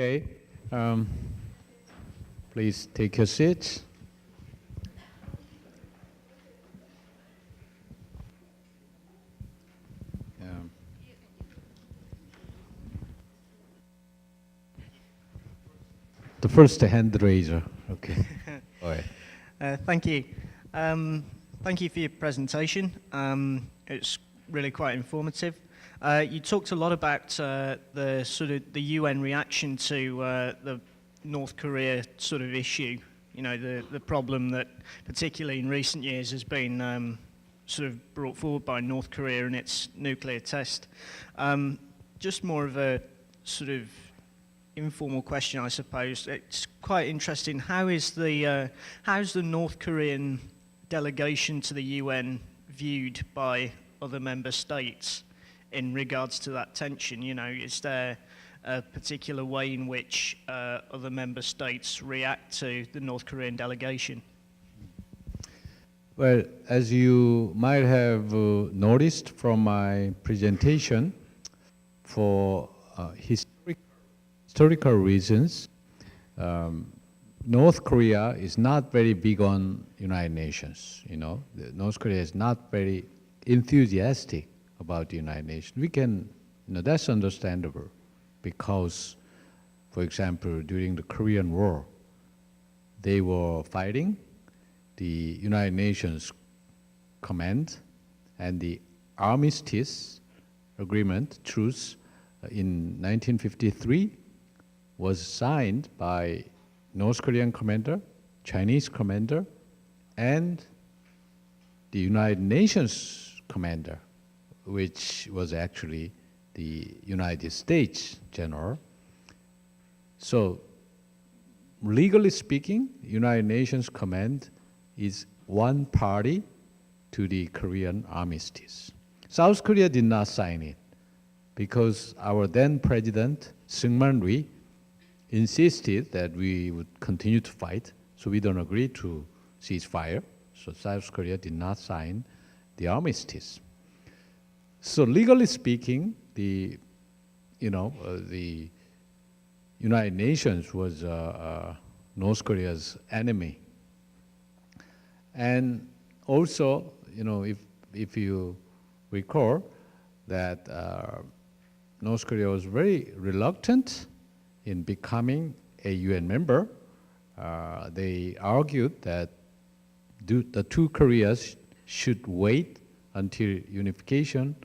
Okay, please take your seats. The first hand raiser. Okay. All right. Thank you. Thank you for your presentation. It's really quite informative. You talked a lot about the sort of the UN reaction to the North Korea sort of issue. You know, the problem that particularly in recent years has been sort of brought forward by North Korea and its nuclear test. Just more of a sort of informal question, I suppose. It's quite interesting. How's the North Korean delegation to the UN viewed by other member states in regards to that tension? You know, is there a particular way in which other member states react to the North Korean delegation? Well, as you might have noticed from my presentation, for historical reasons, North Korea is not very big on United Nations. You know, North Korea is not very enthusiastic about the United Nations. We can, you know, that's understandable because, for example, during the Korean War, they were fighting the United Nations Command and the Armistice Agreement, truce, in 1953 was signed by North Korean commander, Chinese commander, and the United Nations commander, which was actually the United States general. So, legally speaking, United Nations command is one party to the Korean armistice. South Korea did not sign it because our then president, Seungman Rhee, insisted that we would continue to fight, so we don't agree to ceasefire. So South Korea did not sign the armistice. So legally speaking, the United Nations was North Korea's enemy. And also, you know, if you recall that North Korea was very reluctant in becoming a UN member. They argued that the two Koreas should wait until unification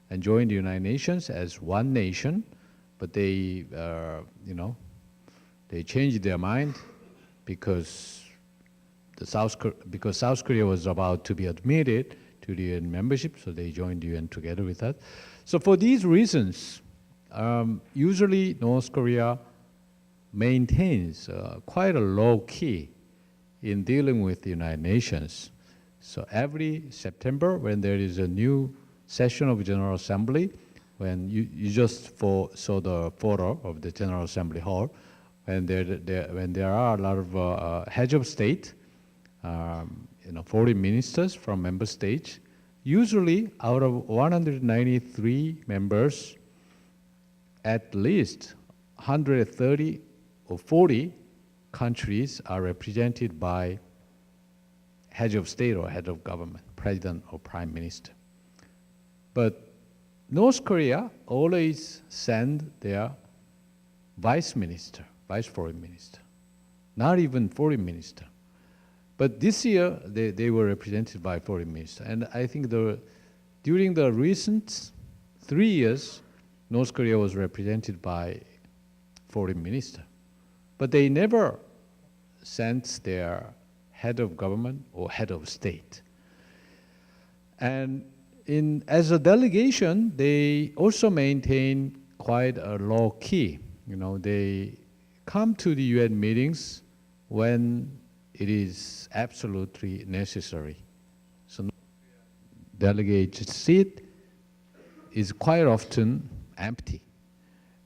and join the United Nations as one nation, but they, they changed their mind because South Korea was about to be admitted to the UN membership, so they joined the UN together with us. So for these reasons, usually North Korea maintains quite a low key in dealing with the United Nations. So every September, when there is a new session of General Assembly, when you just saw the photo of the General Assembly Hall, when there are a lot of heads of state, foreign ministers from member states, usually out of 193 members, at least 130 or 40 countries are represented by head of state or head of government, president or prime minister. But North Korea always send their vice foreign minister, not even foreign minister. But this year, they were represented by foreign minister. And I think during the recent 3 years, North Korea was represented by foreign minister. But they never sent their head of government or head of state. And as a delegation, they also maintain quite a low key. You know, they come to the UN meetings when it is absolutely necessary. So delegate's seat is quite often empty.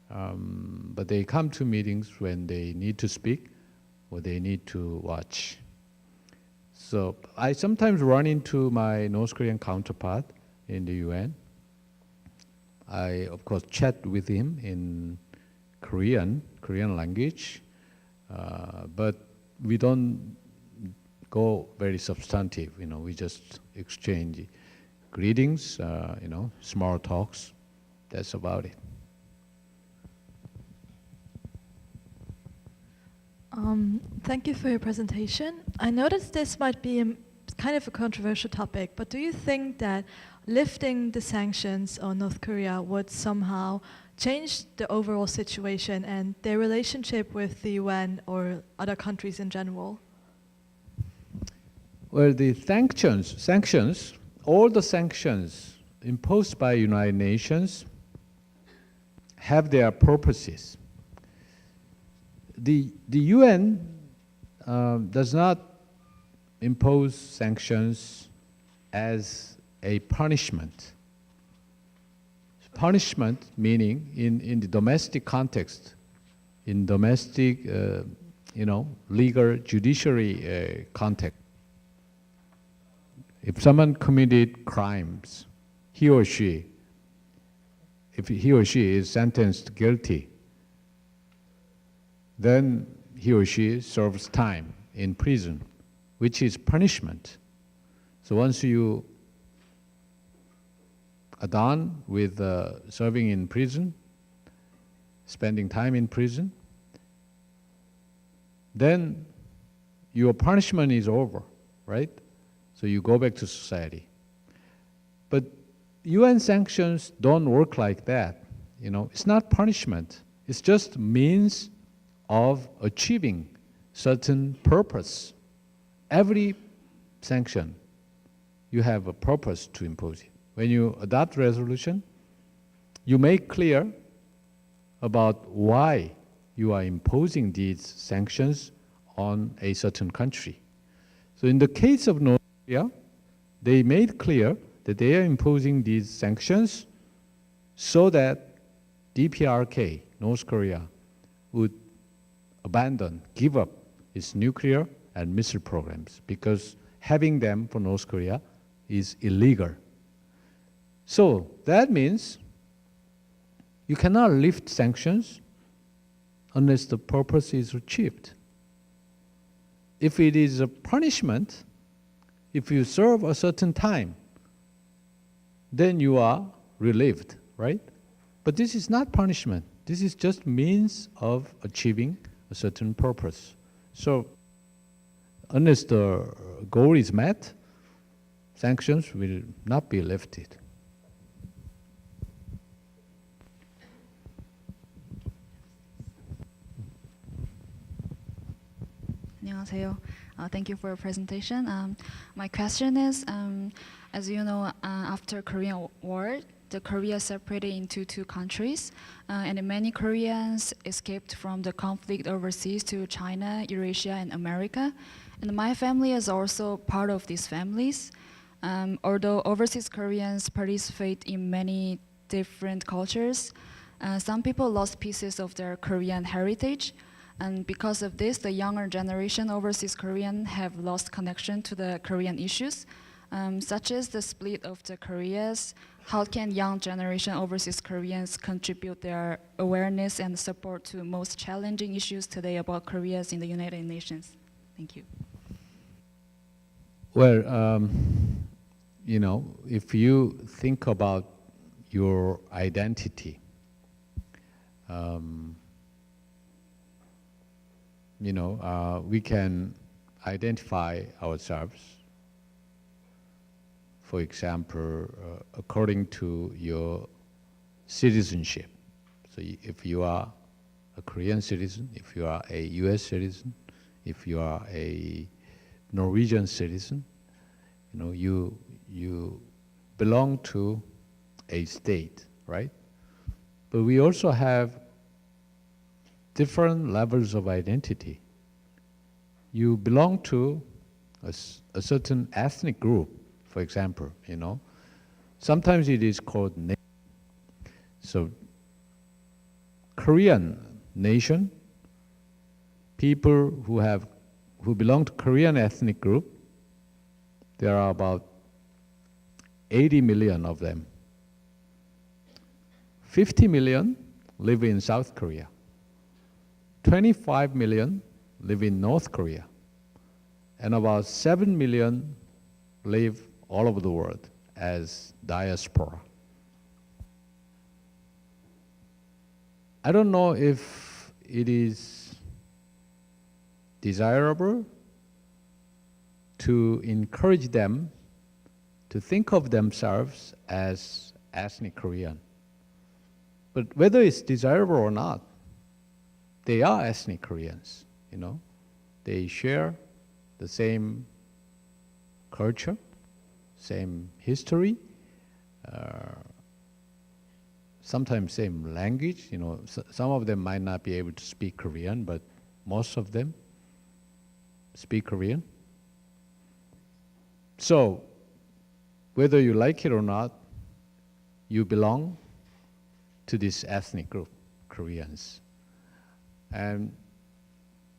But they come to meetings when they need to speak or they need to watch. So I sometimes run into my North Korean counterpart in the UN. I, of course, chat with him in Korean language, but we don't go very substantive. We just exchange greetings, small talks. That's about it. Thank you for your presentation. I noticed this might be kind of a controversial topic, but do you think that lifting the sanctions on North Korea would somehow change the overall situation and their relationship with the UN or other countries in general? Well, the sanctions, all the sanctions imposed by United Nations have their purposes. The UN does not impose sanctions as a punishment. Punishment meaning in the domestic context, in domestic, legal judiciary context. If someone committed crimes, if he or she is sentenced guilty, then he or she serves time in prison, which is punishment. So once you are done with serving in prison, spending time in prison, then your punishment is over, right? So you go back to society. But UN sanctions don't work like that. It's not punishment. It's just means of achieving certain purpose. Every sanction, you have a purpose to impose it. When you adopt resolution, you make clear about why you are imposing these sanctions on a certain country. So in the case of North Korea, they made clear that they are imposing these sanctions so that DPRK, North Korea, would give up its nuclear and missile programs, because having them for North Korea is illegal. So that means you cannot lift sanctions unless the purpose is achieved. If it is a punishment, if you serve a certain time, then you are relieved, right? But this is not punishment. This is just means of achieving a certain purpose. So unless the goal is met, sanctions will not be lifted. 안녕하세요. Thank you for your presentation. My question is, as you know, after Korean War, the Korea separated into two countries, and many Koreans escaped from the conflict overseas to China, Eurasia, and America. And my family is also part of these families. Although overseas Koreans participate in many different cultures, some people lost pieces of their Korean heritage. And because of this, the younger generation overseas Korean have lost connection to the Korean issues, such as the split of the Koreas. How can young generation overseas Koreans contribute their awareness and support to most challenging issues today about Koreas in the United Nations? Thank you. Well, if you think about your identity, we can identify ourselves, for example, according to your citizenship. So if you are a Korean citizen, if you are a US citizen, if you are a Norwegian citizen, you belong to a state, right? But we also have different levels of identity. You belong to a certain ethnic group, for example, Sometimes it is called nation. So Korean nation, people who belong to Korean ethnic group, there are about 80 million of them. 50 million live in South Korea. 25 million live in North Korea, and about 7 million live all over the world as diaspora. I don't know if it is desirable to encourage them to think of themselves as ethnic Korean. But whether it's desirable or not, they are ethnic Koreans, you know. They share the same culture, same history, sometimes same language. You know, some of them might not be able to speak Korean, but most of them speak Korean. So, whether you like it or not, you belong to this ethnic group, Koreans. And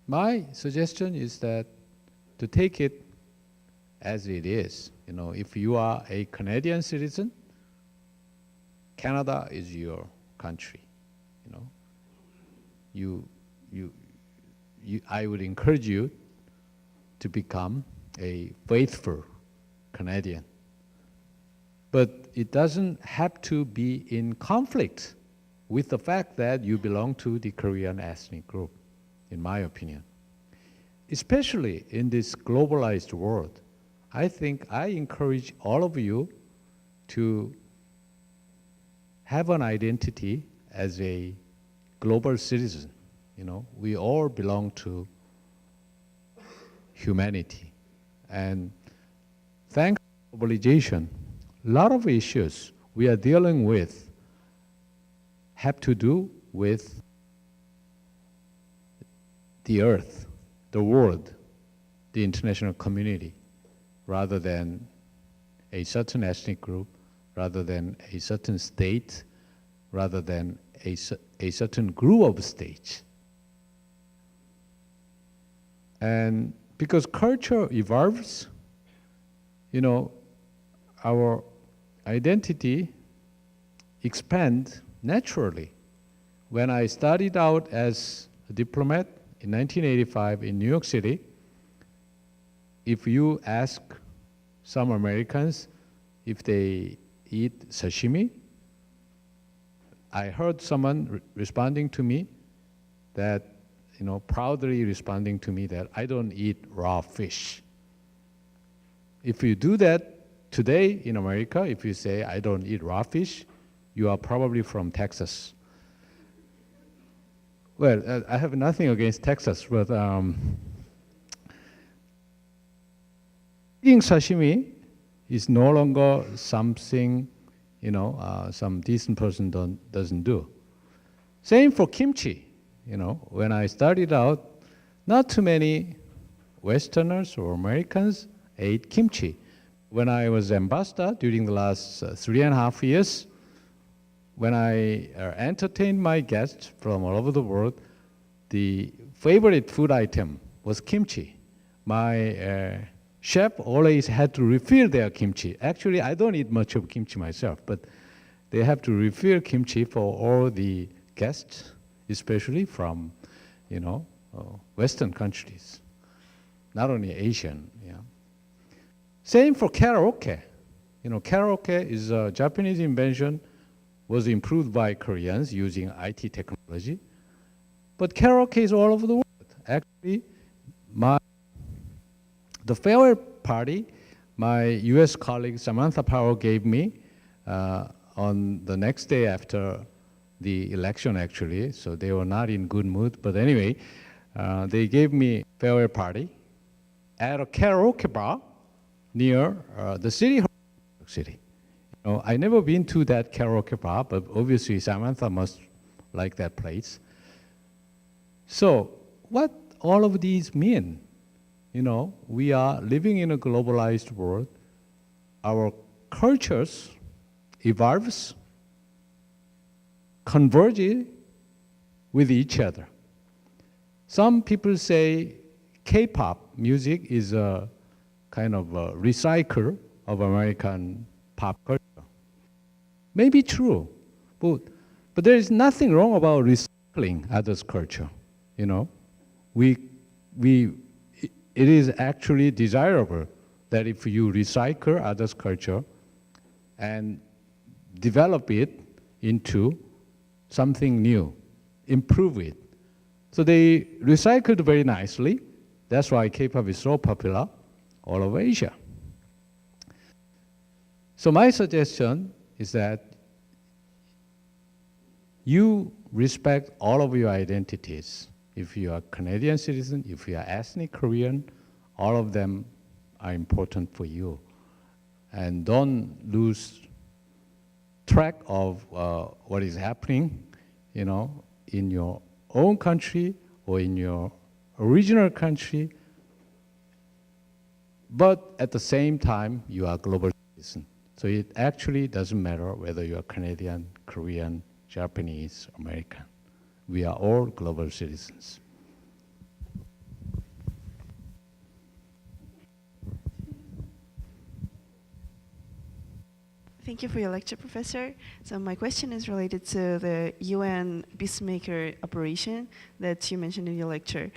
my suggestion is that to take it as it is. You know, if you are a Canadian citizen, Canada is your country. You know, I would encourage you to become a faithful Canadian. But it doesn't have to be in conflict with the fact that you belong to the Korean ethnic group, in my opinion. Especially in this globalized world, I think I encourage all of you to have an identity as a global citizen. You know, we all belong to humanity. And thanks to globalization, a lot of issues we are dealing with have to do with the earth, the world, the international community, rather than a certain ethnic group, rather than a certain state, rather than a certain group of states. And because culture evolves, you know, our identity expands naturally. When I started out as a diplomat in 1985 in New York City, if you ask some Americans if they eat sashimi, I heard someone responding to me that, you know, proudly responding to me that I don't eat raw fish. If you do that today in America, if you say I don't eat raw fish, you are probably from Texas. Well, I have nothing against Texas, but eating sashimi is no longer something, you know, some decent person doesn't do. Same for kimchi. You know, when I started out, not too many Westerners or Americans ate kimchi. When I was ambassador during the last 3.5 years, when I entertained my guests from all over the world, the favorite food item was kimchi. My chef always had to refill their kimchi. Actually, I don't eat much of kimchi myself, but they have to refill kimchi for all the guests, especially from, you know, Western countries, not only Asian. Yeah. Same for karaoke. You know, karaoke is a Japanese invention, was improved by Koreans using IT technology. But karaoke is all over the world. Actually, the farewell party my US colleague Samantha Powell gave me on the next day after the election, actually, so they were not in good mood. But anyway, they gave me farewell party at a karaoke bar near the city. You know, I never been to that karaoke bar, but obviously Samantha must like that place. So what all of these mean? You know, we are living in a globalized world. Our cultures evolves, converge with each other. Some people say K-pop music is a kind of a recycle of American pop culture. Maybe true, but there is nothing wrong about recycling others' culture. you know, it is actually desirable that if you recycle others' culture and develop it into something new, improve it. So they recycled very nicely. That's why K-pop is so popular all over Asia. So my suggestion is that you respect all of your identities. If you are Canadian citizen, if you are ethnic Korean, all of them are important for you. And don't lose track of what is happening, you know, in your own country or in your original country. But at the same time, you are a global citizen. So it actually doesn't matter whether you are Canadian, Korean, Japanese, American. We are all global citizens. Thank you for your lecture, Professor. So my question is related to the UN peacemaker operation that you mentioned in your lecture.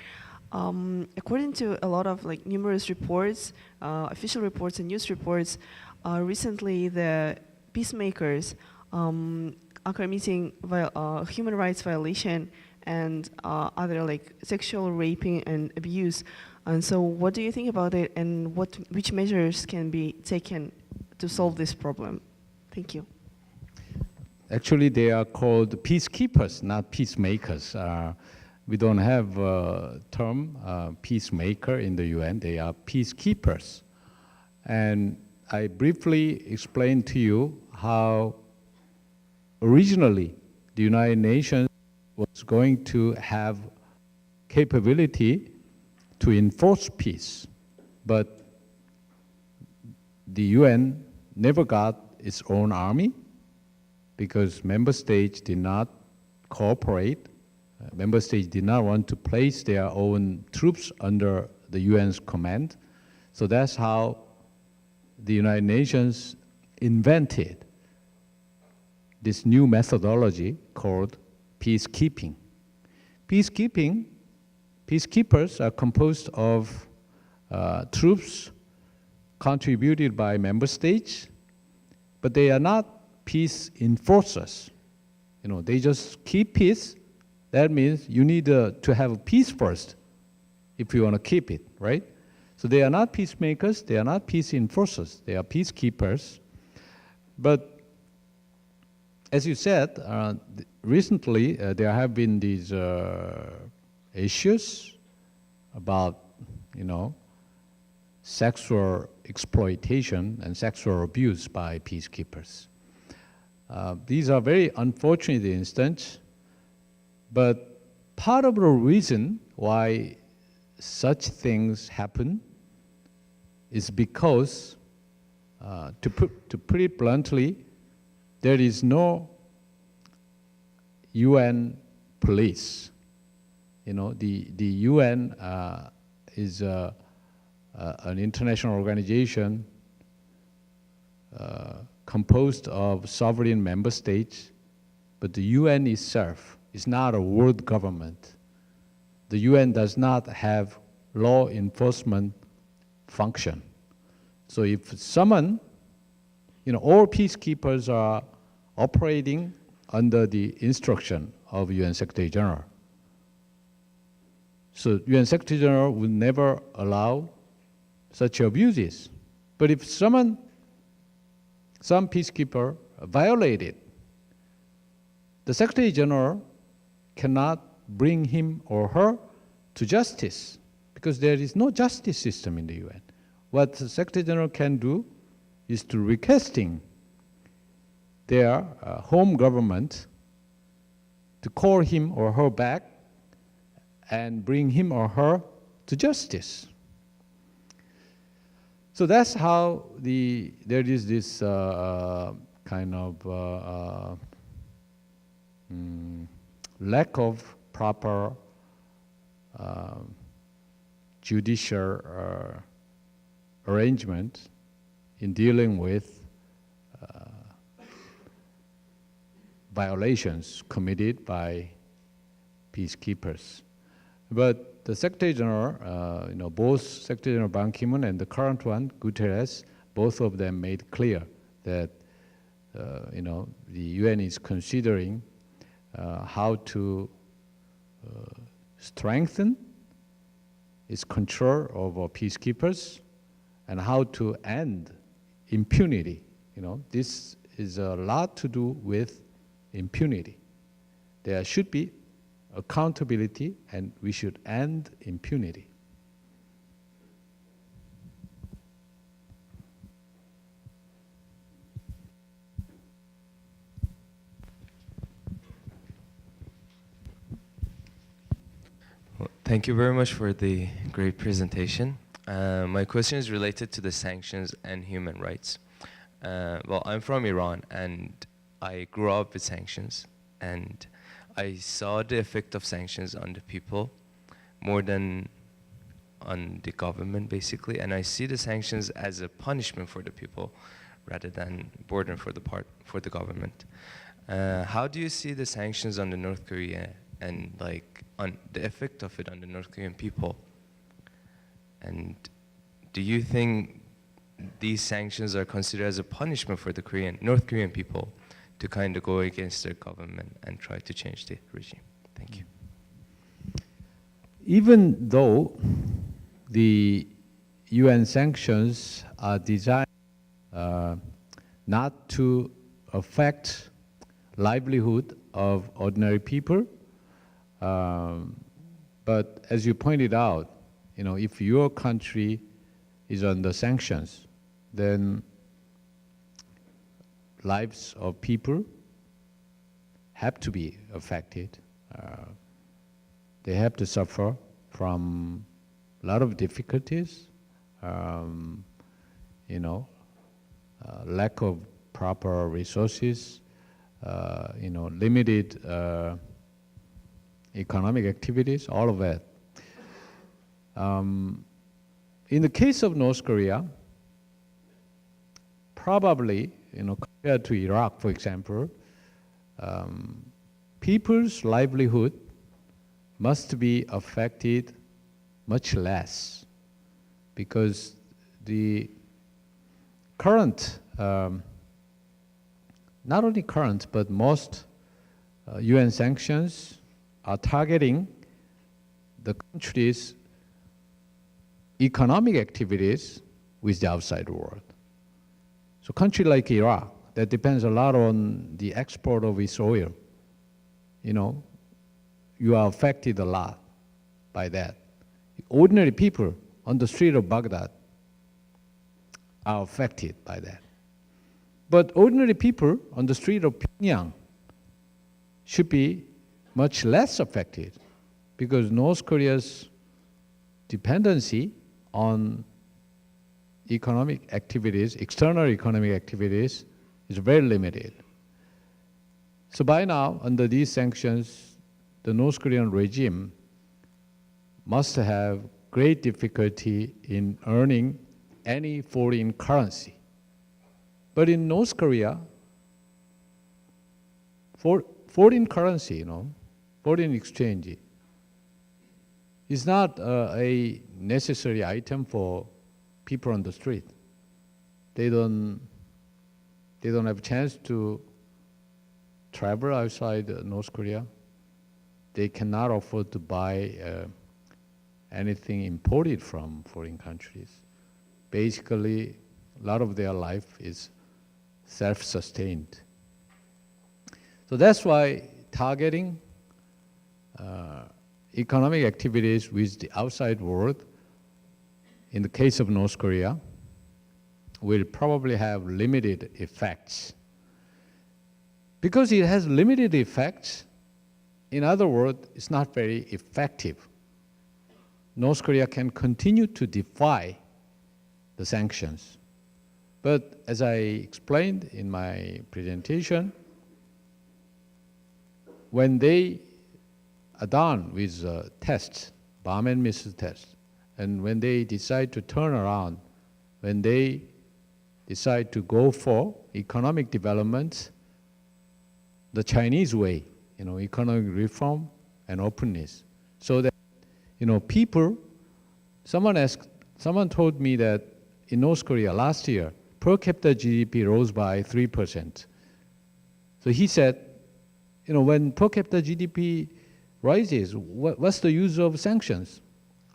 According to a lot of numerous reports, official reports and news reports, recently the peacemakers are committing human rights violation and other sexual raping and abuse. And so what do you think about it, and which measures can be taken to solve this problem? Thank you. Actually, they are called peacekeepers, not peacemakers. We don't have a term peacemaker in the UN. They are peacekeepers. And I briefly explained to you how originally the United Nations was going to have capability to enforce peace, but the UN never got its own army because member states did not cooperate. Member states did not want to place their own troops under the UN's command. So that's how the United Nations invented this new methodology called peacekeeping. Peacekeepers are composed of troops contributed by member states, but they are not peace enforcers. You know, they just keep peace. That means you need to have peace first if you want to keep it, right? So they are not peacemakers, they are not peace enforcers, they are peacekeepers. But as you said, recently there have been these issues about, you know, sexual exploitation and sexual abuse by peacekeepers. These are very unfortunate instances, but part of the reason why such things happen is because, to put it bluntly, there is no UN police. You know, the UN is an international organization composed of sovereign member states, but the UN itself is not a world government. The UN does not have law enforcement function. So if someone, you know, all peacekeepers are operating under the instruction of UN Secretary General. So UN Secretary General would never allow such abuses. But if some peacekeeper violated, the Secretary General cannot bring him or her to justice because there is no justice system in the UN. What the Secretary General can do is to requesting their home government to call him or her back and bring him or her to justice. So that's how there is this kind of lack of proper judicial arrangement in dealing with violations committed by peacekeepers. But the Secretary General, both Secretary General Ban Ki-moon and the current one, Guterres, both of them made clear that the UN is considering how to strengthen its control over peacekeepers and how to end impunity. This is a lot to do with impunity. There should be accountability, and we should end impunity. Well, thank you very much for the great presentation. My question is related to the sanctions and human rights. Well, I'm from Iran, and I grew up with sanctions, and I saw the effect of sanctions on the people more than on the government, basically. And I see the sanctions as a punishment for the people rather than burden for the government. How do you see the sanctions on the North Korea and on the effect of it on the North Korean people? And do you think these sanctions are considered as a punishment for the North Korean people to kind of go against their government and try to change the regime? Thank you. Even though the UN sanctions are designed not to affect livelihood of ordinary people, but as you pointed out, if your country is under sanctions, then lives of people have to be affected. They have to suffer from a lot of difficulties, lack of proper resources, limited economic activities, all of that. In the case of North Korea, probably, compared to Iraq, for example, people's livelihood must be affected much less, because the current, not only current, but most UN sanctions are targeting the country's economic activities with the outside world. So a country like Iraq, that depends a lot on the export of its oil, you are affected a lot by that. Ordinary people on the street of Baghdad are affected by that. But ordinary people on the street of Pyongyang should be much less affected, because North Korea's dependency on economic activities, external economic activities, is very limited. So by now, under these sanctions, the North Korean regime must have great difficulty in earning any foreign currency. But in North Korea, foreign currency, foreign exchange, is not a necessary item for people on the street. They don't have a chance to travel outside North Korea. They cannot afford to buy anything imported from foreign countries. Basically, a lot of their life is self-sustained. So that's why targeting economic activities with the outside world, in the case of North Korea, will probably have limited effects. Because it has limited effects, in other words, it's not very effective. North Korea can continue to defy the sanctions. But as I explained in my presentation, when they are done with tests, bomb and missile tests, and when they decide to turn around, when they decide to go for economic development, the Chinese way, economic reform and openness, so that People, someone told me that in North Korea last year, per capita GDP rose by 3%. So he said, when per capita GDP rises, what's the use of sanctions?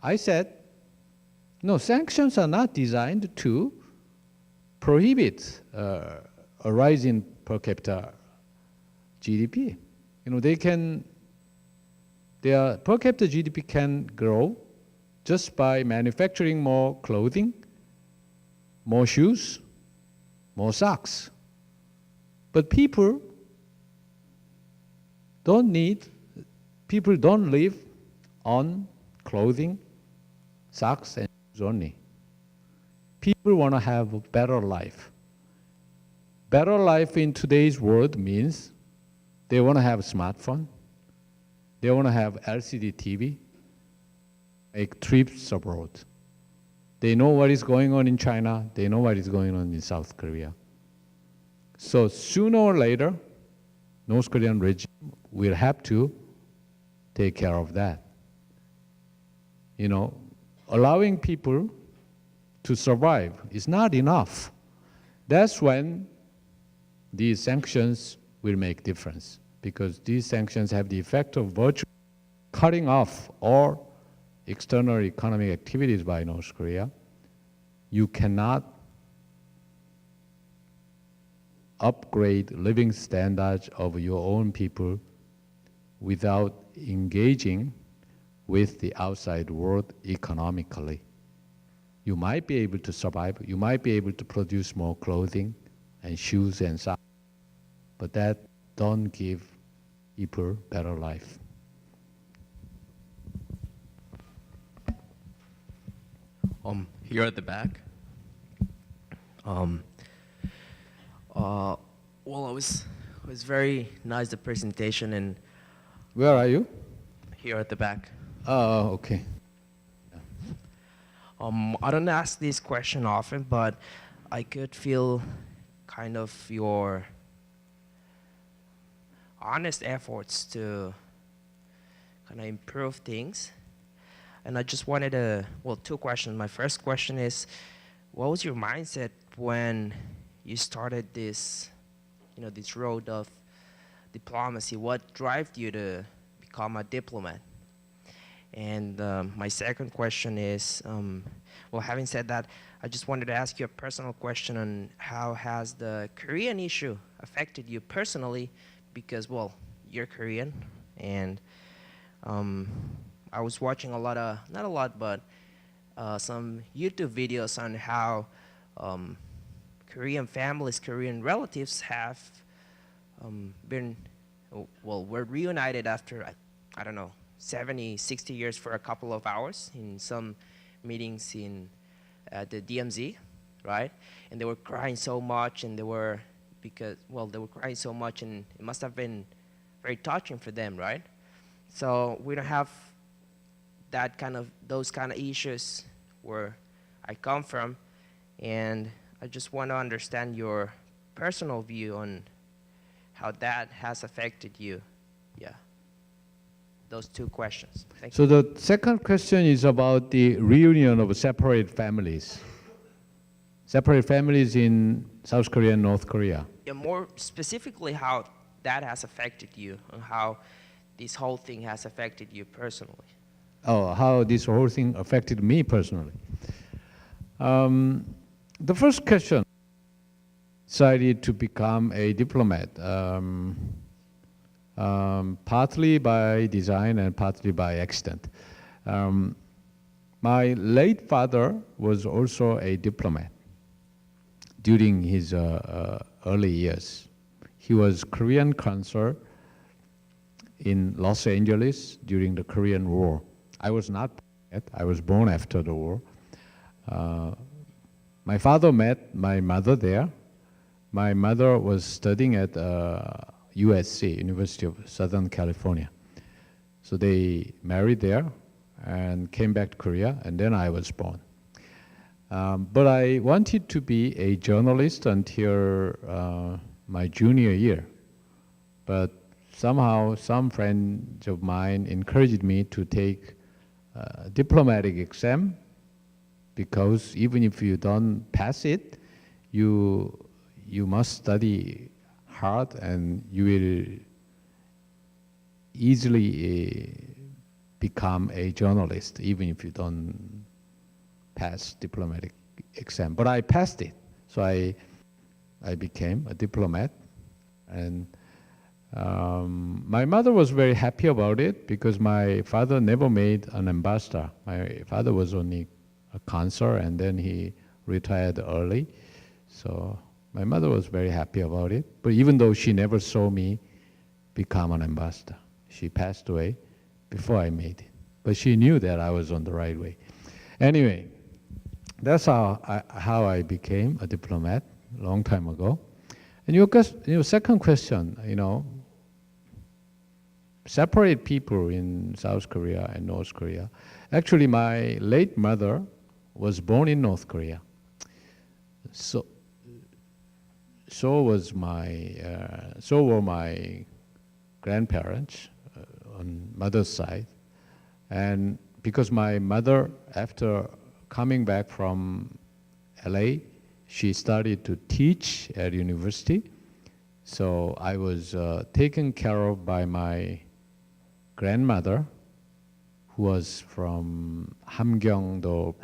I said, no, sanctions are not designed to prohibit a rise in per capita GDP. Their per capita GDP can grow just by manufacturing more clothing, more shoes, more socks. But people don't live on clothing, socks, and shoes only. People want to have a better life. Better life in today's world means they want to have a smartphone, they want to have LCD TV, make trips abroad. They know what is going on in China, they know what is going on in South Korea. So sooner or later, North Korean regime will have to take care of that. Allowing people to survive is not enough. That's when these sanctions will make difference, because these sanctions have the effect of virtually cutting off all external economic activities by North Korea. You cannot upgrade living standards of your own people without engaging with the outside world economically. You might be able to survive, you might be able to produce more clothing and shoes and socks, but that don't give people better life. Here at the back. Well, it was very nice, the presentation, and Where are you? here at the back. Oh, okay. I don't ask this question often, but I could feel kind of your honest efforts to kind of improve things. And I just wanted to, two questions. My first question is, what was your mindset when you started this, this road of diplomacy? What drove you to become a diplomat? And my second question is, having said that, I just wanted to ask you a personal question on how has the Korean issue affected you personally? Because, you're Korean, and I was watching a lot of, not a lot, but some YouTube videos on how Korean families, Korean relatives have were reunited after, I don't know, 70, 60 years for a couple of hours in some meetings in the DMZ, right? And they were crying so much, and they were crying so much, and it must have been very touching for them, right? So we don't have those kind of issues where I come from, and I just want to understand your personal view on how that has affected you. Yeah. Those two questions. Thank So you. the second question is about the reunion of separate families. Separate families in South Korea and North Korea. Yeah, more specifically how that has affected you and how this whole thing has affected you personally. Oh, how this whole thing affected me personally. The first question, decided to become a diplomat, partly by design and partly by accident. My late father was also a diplomat during his early years. He was Korean consul in Los Angeles during the Korean War. I was not born yet. I was born after the war. My father met my mother there. My mother was studying at USC, University of Southern California. So they married there and came back to Korea, and then I was born. But I wanted to be a journalist until my junior year. But somehow some friends of mine encouraged me to take diplomatic exam, because even if you don't pass it, you must study hard and you will easily become a journalist, even if you don't pass diplomatic exam. But I passed it, so I became a diplomat. And my mother was very happy about it because my father never made an ambassador. My father was only a consul, and then he retired early. So my mother was very happy about it. But even though she never saw me become an ambassador, she passed away before I made it. But she knew that I was on the right way. Anyway, that's how I became a diplomat a long time ago. And your second question, separate people in South Korea and North Korea. Actually, my late mother was born in North Korea. So were my grandparents on mother's side. And because my mother, after coming back from LA, she started to teach at university. So I was taken care of by my grandmother, who was from Hamgyongdo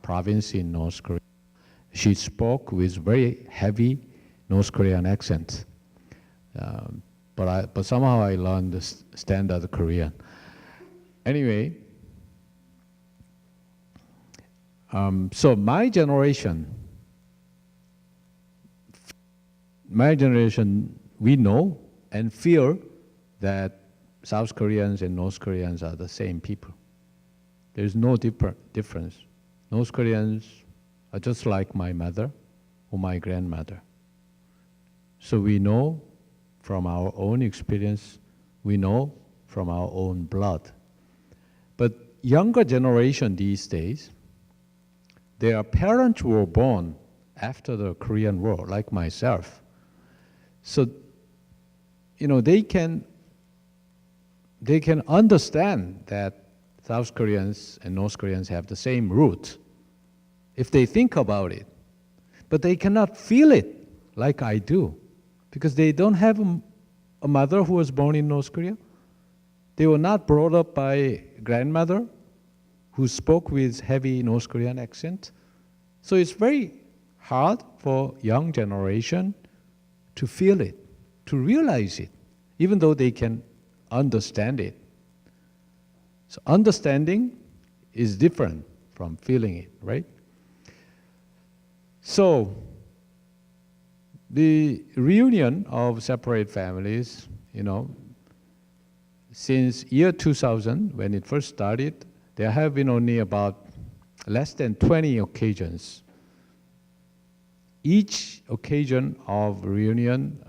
province in North Korea. She spoke with very heavy North Korean accent. But somehow I learned the standard Korean. Anyway, so my generation, we know and feel that South Koreans and North Koreans are the same people. There's no difference. North Koreans are just like my mother or my grandmother. So we know from our own experience, we know from our own blood. But younger generation these days, their parents were born after the Korean War, like myself. So, they can understand that South Koreans and North Koreans have the same root if they think about it. But they cannot feel it like I do, because they don't have a mother who was born in North Korea. They were not brought up by grandmother who spoke with heavy North Korean accent. So it's very hard for young generation to feel it, to realize it, even though they can understand it. So understanding is different from feeling it, right? So the reunion of separate families, since year 2000, when it first started, there have been only about less than 20 occasions. Each occasion of reunion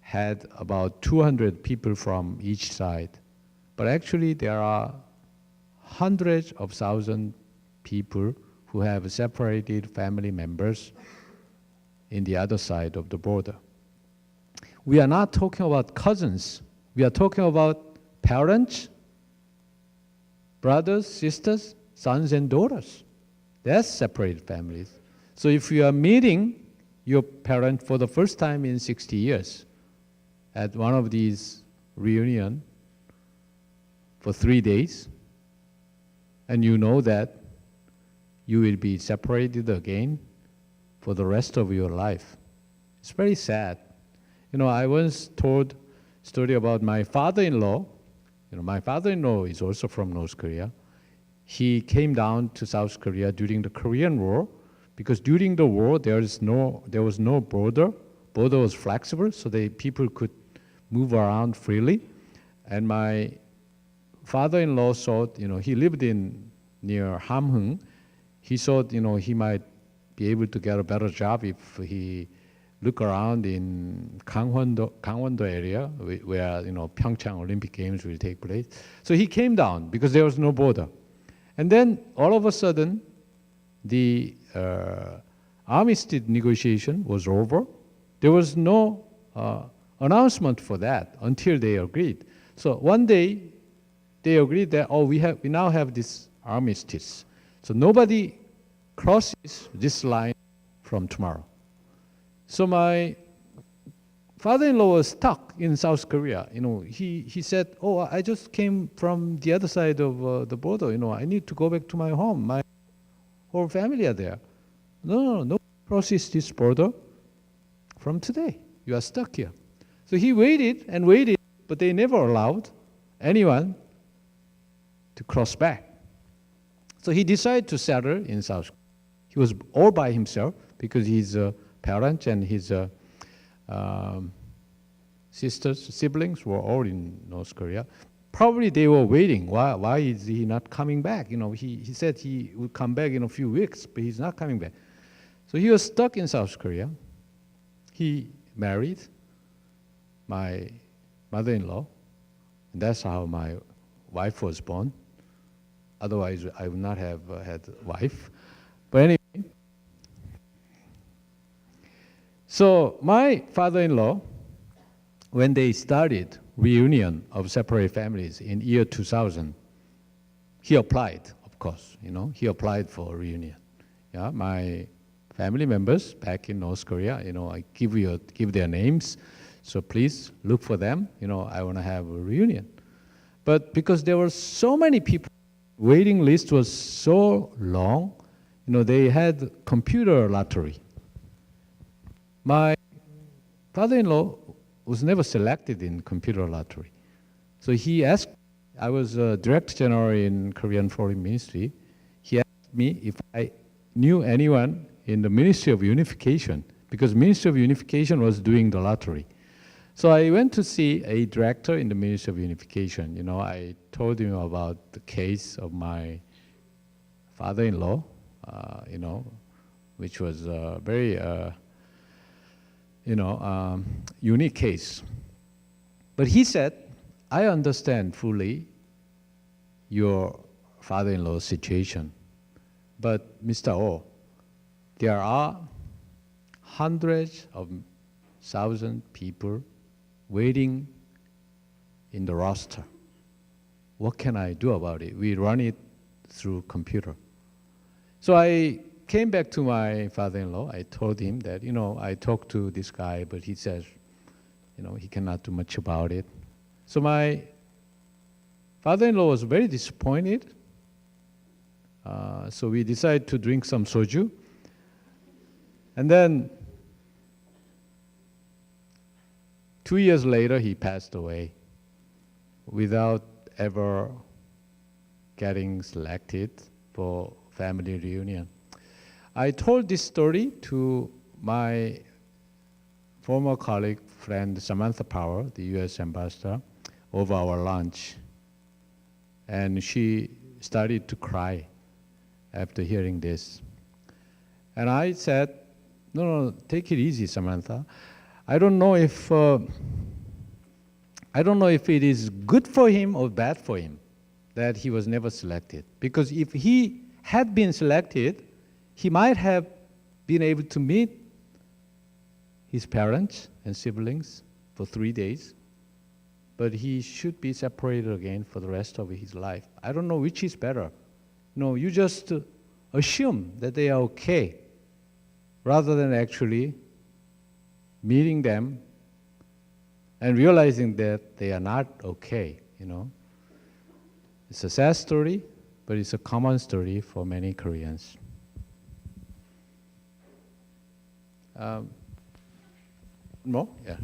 had about 200 people from each side. But actually there are hundreds of thousands people who have separated family members in the other side of the border. We are not talking about cousins. We are talking about parents, brothers, sisters, sons and daughters. That's separate families. So if you are meeting your parent for the first time in 60 years at one of these reunions for 3 days, and you know that you will be separated again for the rest of your life. It's very sad. I once told a story about my father-in-law. My father-in-law is also from North Korea. He came down to South Korea during the Korean War, because during the war there was no border. Border was flexible, so people could move around freely. And my father-in-law thought, he lived near Hamhung. He thought, he might be able to get a better job if he look around in Gangwon-do area where Pyeongchang Olympic Games will take place. So he came down because there was no border. And then all of a sudden, the armistice negotiation was over. There was no announcement for that until they agreed. So one day, they agreed that, oh, we now have this armistice. So nobody crosses this line from tomorrow. So my father-in-law was stuck in South Korea. He said, oh, I just came from the other side of the border. I need to go back to my home. My whole family are there. No crosses this border from today. You are stuck here. So he waited and waited, but they never allowed anyone to cross back. So he decided to settle in South Korea. He was all by himself because his parents and his siblings were all in North Korea. Probably they were waiting. Why is he not coming back? He said he would come back in a few weeks, but he's not coming back. So he was stuck in South Korea. He married my mother-in-law, and that's how my wife was born. Otherwise, I would not have had a wife. But anyway, so my father-in-law, when they started reunion of separate families in year 2000, he applied, of course, he applied for reunion. Yeah, my family members back in North Korea, I give their names, so please look for them. I want to have a reunion. But because there were so many people, waiting list was so long, they had computer lottery. My father-in-law was never selected in computer lottery. So he asked, I was a Director General in Korean Foreign Ministry. He asked me if I knew anyone in the Ministry of Unification, because Ministry of Unification was doing the lottery. So I went to see a director in the Ministry of Unification. I told him about the case of my father-in-law, which was a very unique case. But he said, I understand fully your father-in-law's situation. But Mr. Oh, there are hundreds of thousands of people waiting in the roster. What can I do about it? We run it through computer. So I came back to my father-in-law. I told him that, I talked to this guy, but he says, he cannot do much about it. So my father-in-law was very disappointed. So we decided to drink some soju. And then 2 years later, he passed away without ever getting selected for family reunion. I told this story to my former colleague, friend Samantha Power, the US ambassador, over our lunch. And she started to cry after hearing this. And I said, no, take it easy, Samantha. I don't know if it is good for him or bad for him that he was never selected. Because if he had been selected, he might have been able to meet his parents and siblings for 3 days, but he should be separated again for the rest of his life. I don't know which is better. No, you just assume that they are okay, rather than actually meeting them and realizing that they are not okay, It's a sad story, but it's a common story for many Koreans. More? Yeah.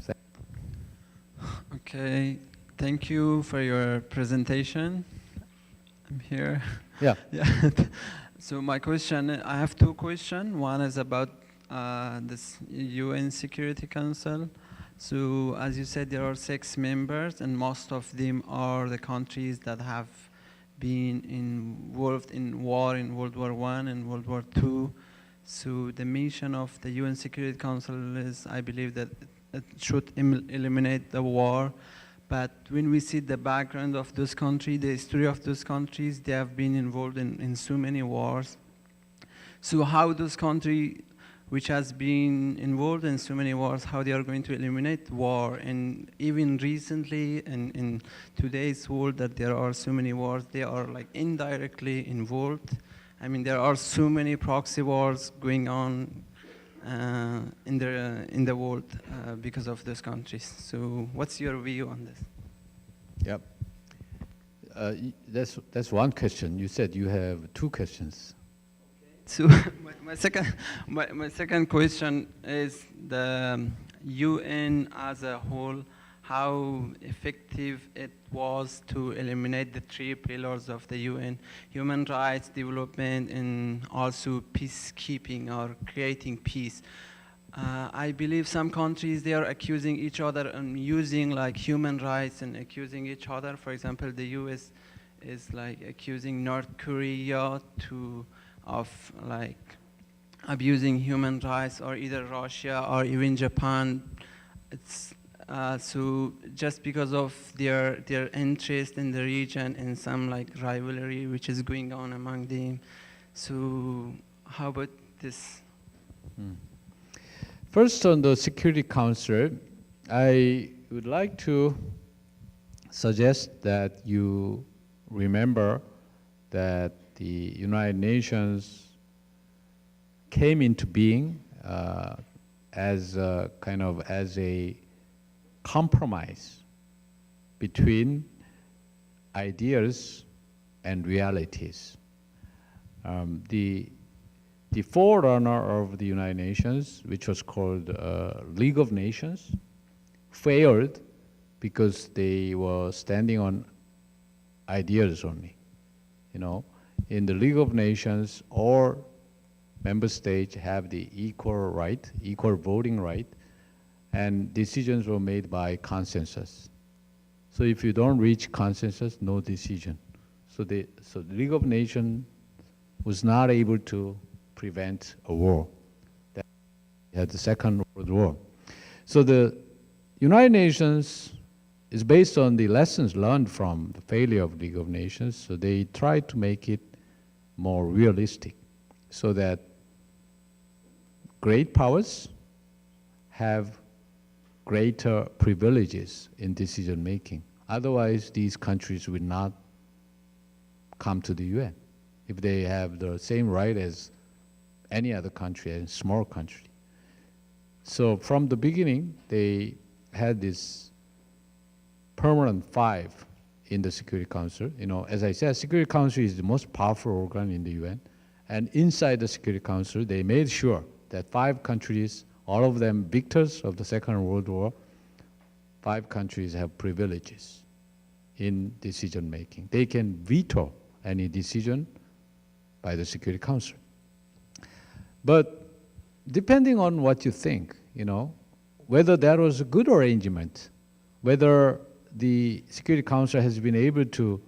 Okay, thank you for your presentation. I'm here. Yeah. Yeah. So my question, I have two questions. One is about this UN Security Council. So as you said, there are 6 members, and most of them are the countries that have been involved in war in World War I and World War II. So the mission of the UN Security Council is, I believe, that it should eliminate the war. But when we see the background of those countries, the history of those countries, they have been involved in so many wars. So how those countries which has been involved in so many wars, how they are going to eliminate war. And even recently, in today's world, that there are so many wars, they are like indirectly involved. I mean, there are so many proxy wars going on in the world because of those countries. So what's your view on this? Yep. That's one question. You said you have two questions. So my second question is the UN as a whole, how effective it was to eliminate the 3 pillars of the UN: human rights, development, and also peacekeeping, or creating peace. I believe some countries, they are accusing each other and using like human rights and accusing each other. For example, the US is like accusing North Korea of like abusing human rights, or either Russia or even Japan. It's so just because of their interest in the region and some like rivalry which is going on among them. So how about this? First, on the Security Council, I would like to suggest that you remember that the United Nations came into being as a compromise between ideas and realities. The forerunner of the United Nations, which was called League of Nations, failed because they were standing on ideas only. You know, in the League of Nations, all member states have the equal right, equal voting right, and decisions were made by consensus. So if you don't reach consensus, no decision. So the League of Nations was not able to prevent a war. That had the Second World War. So the United Nations is based on the lessons learned from the failure of League of Nations. So they tried to make it more realistic, so that great powers have greater privileges in decision making. Otherwise, these countries will not come to the UN if they have the same right as any other country, a small country. So from the beginning, they had this permanent 5 in the Security Council. You know, as I said, Security Council is the most powerful organ in the UN. And inside the Security Council, they made sure that 5 countries, all of them victors of the Second World War, 5 countries have privileges in decision making. They can veto any decision by the Security Council. But depending on what you think, you know, whether that was a good arrangement, whether the Security Council has been able to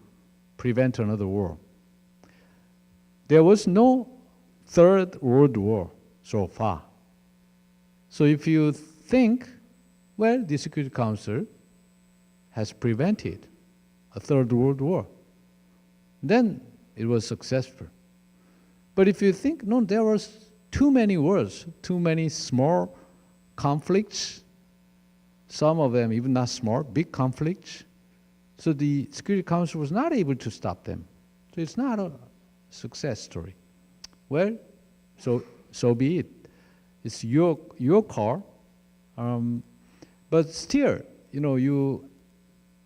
prevent another war. There was no Third World War so far. So if you think, well, the Security Council has prevented a Third World War, then it was successful. But if you think, no, there was too many wars, too many small conflicts, some of them even not small, big conflicts. So the Security Council was not able to stop them. So it's not a success story. Well, so be it. It's your call. But still, you know, you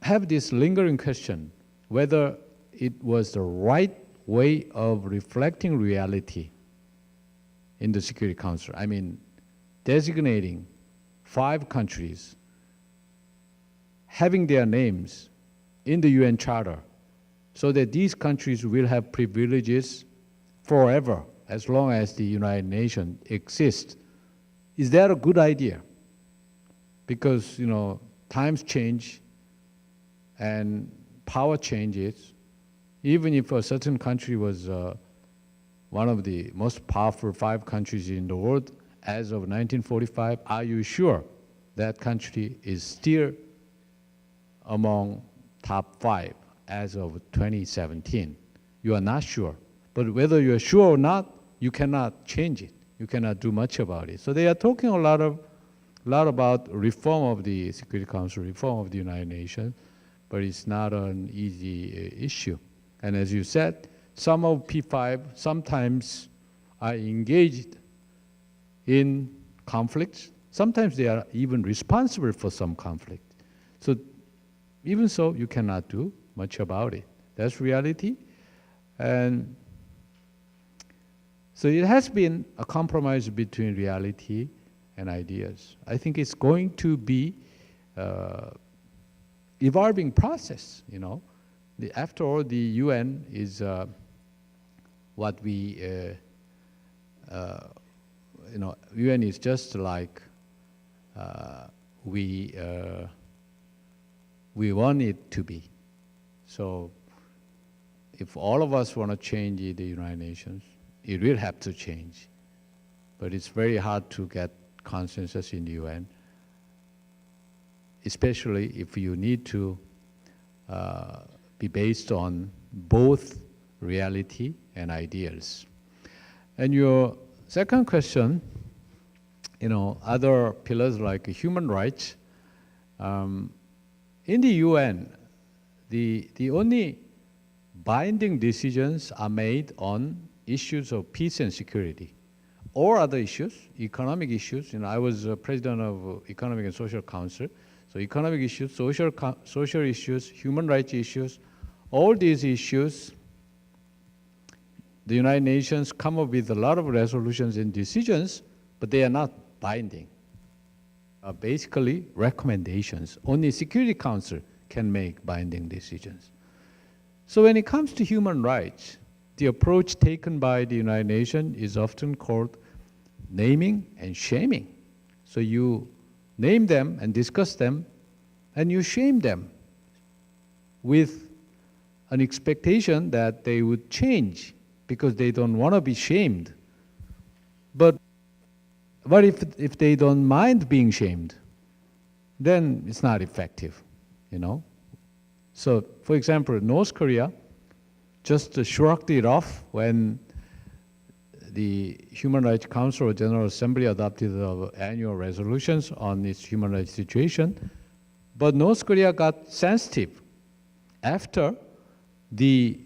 have this lingering question whether it was the right way of reflecting reality in the Security Council. I mean, designating 5 countries, having their names in the UN Charter, so that these countries will have privileges forever, as long as the United Nations exists. Is that a good idea? Because, you know, times change and power changes. Even if a certain country was one of the most powerful 5 countries in the world as of 1945, are you sure that country is still among top 5 as of 2017? You are not sure. But whether you're sure or not, you cannot change it. you cannot do much about it. So they are talking a lot about reform of the Security Council, reform of the United Nations, but it's not an easy issue. And as you said, some of P5 sometimes are engaged in conflicts. Sometimes they are even responsible for some conflict. So even so, you cannot do much about it. That's reality. And so it has been a compromise between reality and ideas. I think it's going to be evolving process, you know. After all, the UN is what we, you know, UN is just like we want it to be. So if all of us want to change the United Nations, it will have to change. But it's very hard to get consensus in the UN, especially if you need to be based on both reality and ideals. And your second question, you know, other pillars like human rights. In the UN, the only binding decisions are made on issues of peace and security. Or other issues, economic issues. You know, I was president of Economic and Social Council. So economic issues, social issues, human rights issues, all these issues, the United Nations come up with a lot of resolutions and decisions, but they are not binding. Basically recommendations. Only Security Council can make binding decisions. So when it comes to human rights, the approach taken by the United Nations is often called naming and shaming. So you name them and discuss them, and you shame them with an expectation that they would change because they don't want to be shamed. But what if they don't mind being shamed? Then it's not effective, you know? So, for example, North Korea just shrugged it off when the Human Rights Council or General Assembly adopted annual resolutions on its human rights situation. But North Korea got sensitive after the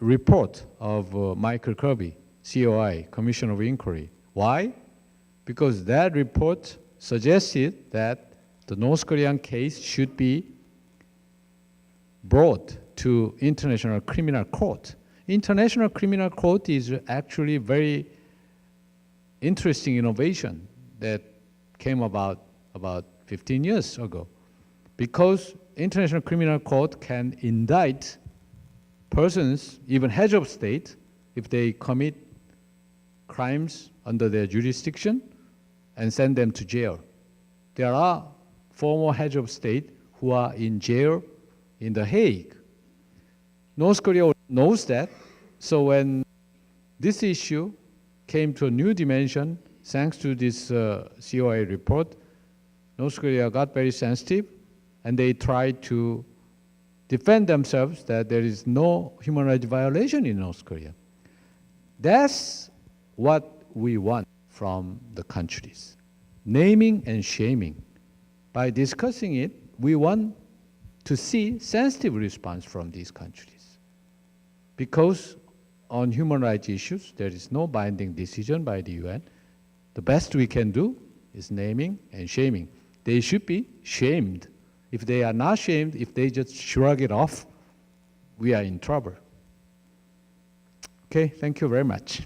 report of Michael Kirby, COI, Commission of Inquiry. Why? Because that report suggested that the North Korean case should be brought to International Criminal Court. International Criminal Court is actually very interesting innovation that came about 15 years ago, because International Criminal Court can indict persons, even heads of state, if they commit crimes under their jurisdiction and send them to jail. There are former heads of state who are in jail in The Hague. North Korea knows that, so when this issue came to a new dimension, thanks to this COI report, North Korea got very sensitive, and they tried to defend themselves that there is no human rights violation in North Korea. That's what we want from the countries. Naming and shaming. By discussing it, we want to see sensitive response from these countries. Because on human rights issues, there is no binding decision by the UN. The best we can do is naming and shaming. They should be shamed. If they are not shamed, if they just shrug it off, we are in trouble. Okay, thank you very much.